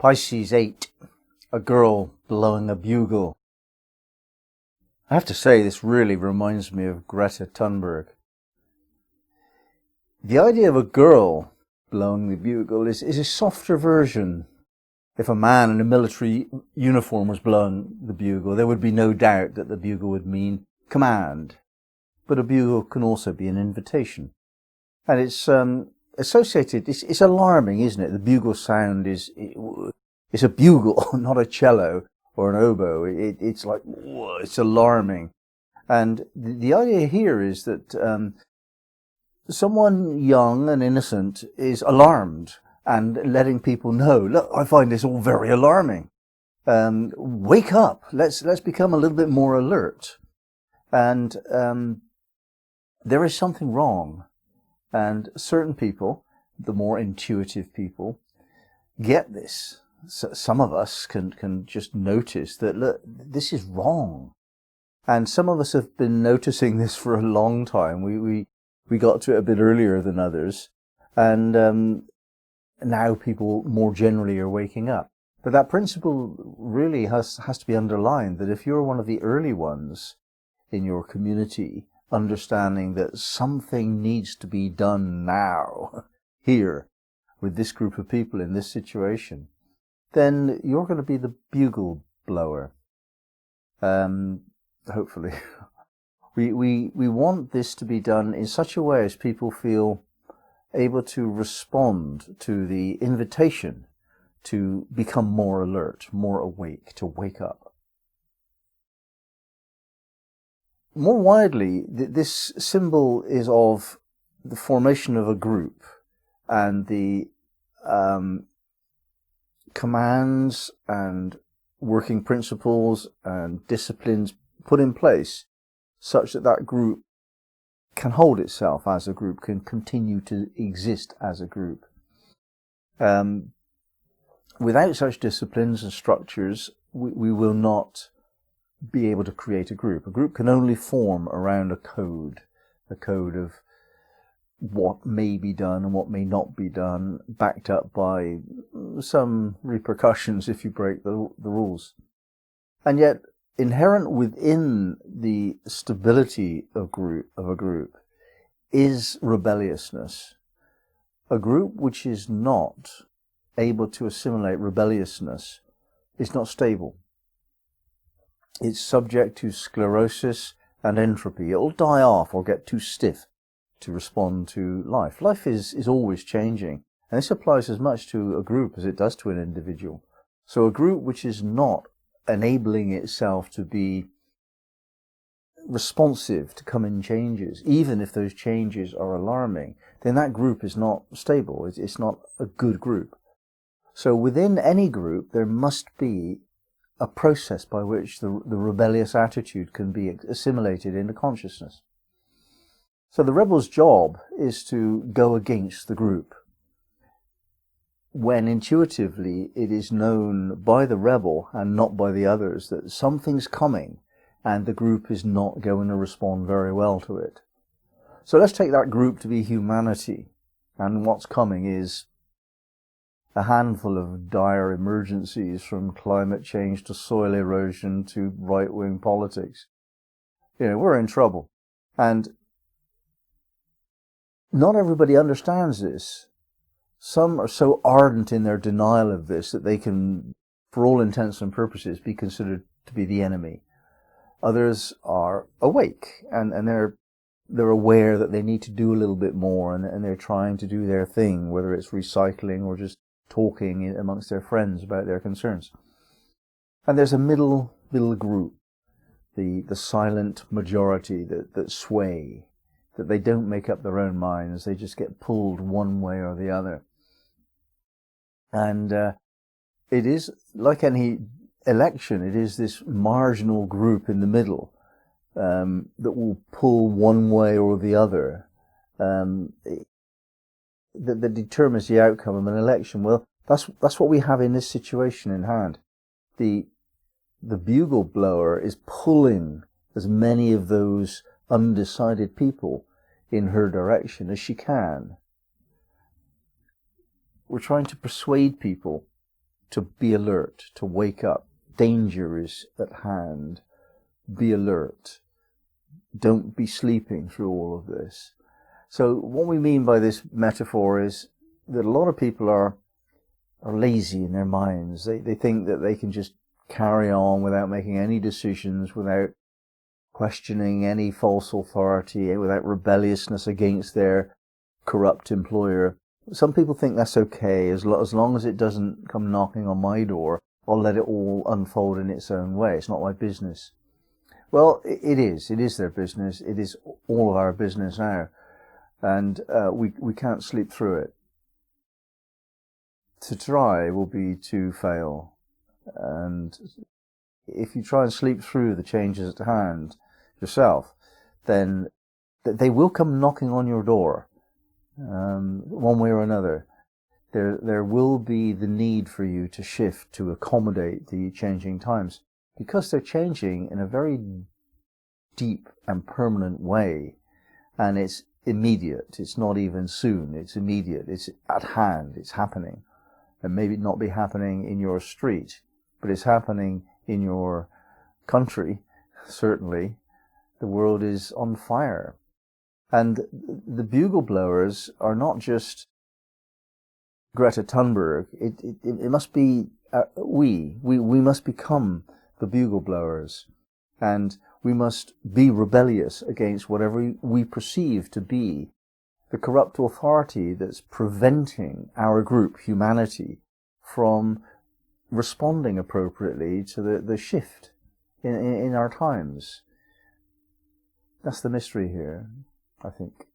Pisces 8, a girl blowing a bugle. I have to say, this really reminds me of Greta Thunberg. The idea of a girl blowing the bugle is a softer version. If a man in a military uniform was blowing the bugle, there would be no doubt that the bugle would mean command. But a bugle can also be an invitation. And it's associated, it's alarming, isn't it? The bugle sound it's a bugle, not a cello or an oboe. It's like, whoa, it's alarming. And the idea here is that someone young and innocent is alarmed and letting people know, look, I find this all very alarming. Wake up. Let's become a little bit more alert. And there is something wrong. And certain people, the more intuitive people, get this. So some of us can just notice that, look, this is wrong. And some of us have been noticing this for a long time. We got to it a bit earlier than others. And now people more generally are waking up. But that principle really has to be underlined, that if you're one of the early ones in your community, understanding that something needs to be done now, here, with this group of people in this situation, then you're going to be the bugle blower. Hopefully. We want this to be done in such a way as people feel able to respond to the invitation to become more alert, more awake, to wake up. More widely, this symbol is of the formation of a group and the commands and working principles and disciplines put in place such that that group can hold itself as a group, can continue to exist as a group. Without such disciplines and structures, we will not be able to create a group. A group can only form around a code of what may be done and what may not be done, backed up by some repercussions if you break the rules. And yet, inherent within the stability of a group is rebelliousness. A group which is not able to assimilate rebelliousness is not stable. It's subject to sclerosis and entropy. It'll die off or get too stiff to respond to life. Life is always changing. And this applies as much to a group as it does to an individual. So a group which is not enabling itself to be responsive to coming changes, even if those changes are alarming, then that group is not stable. It's not a good group. So within any group, there must be a process by which the rebellious attitude can be assimilated into consciousness. So the rebel's job is to go against the group, when intuitively it is known by the rebel and not by the others that something's coming and the group is not going to respond very well to it. So let's take that group to be humanity, and what's coming is a handful of dire emergencies, from climate change to soil erosion to right-wing politics. We're in trouble. And not everybody understands this. Some are so ardent in their denial of this that they can, for all intents and purposes, be considered to be the enemy. Others are awake and they're aware that they need to do a little bit more, and they're trying to do their thing, whether it's recycling or just talking amongst their friends about their concerns. And there's a middle group, the silent majority that sway, that they don't make up their own minds, they just get pulled one way or the other. And it is, like any election, it is this marginal group in the middle that will pull one way or the other, that determines the outcome of an election. Well, that's what we have in this situation in hand. The bugle blower is pulling as many of those undecided people in her direction as she can. We're trying to persuade people to be alert, to wake up. Danger is at hand. Be alert. Don't be sleeping through all of this. So what we mean by this metaphor is that a lot of people are lazy in their minds. They think that they can just carry on without making any decisions, without questioning any false authority, without rebelliousness against their corrupt employer. Some people think that's okay, as long as it doesn't come knocking on my door, I'll let it all unfold in its own way. It's not my business. Well, it is. It is their business. It is all of our business now. And we can't sleep through it. To try will be to fail. And if you try and sleep through the changes at hand yourself, then they will come knocking on your door, one way or another. There will be the need for you to shift to accommodate the changing times, because they're changing in a very deep and permanent way, and it's immediate. It's not even soon. It's immediate. It's at hand. It's happening. And maybe not be happening in your street, but it's happening in your country, certainly. The world is on fire. And the bugle blowers are not just Greta Thunberg. It must be we must become the bugle blowers, and we must be rebellious against whatever we perceive to be the corrupt authority that's preventing our group, humanity, from responding appropriately to the shift in our times. That's the mystery here, I think.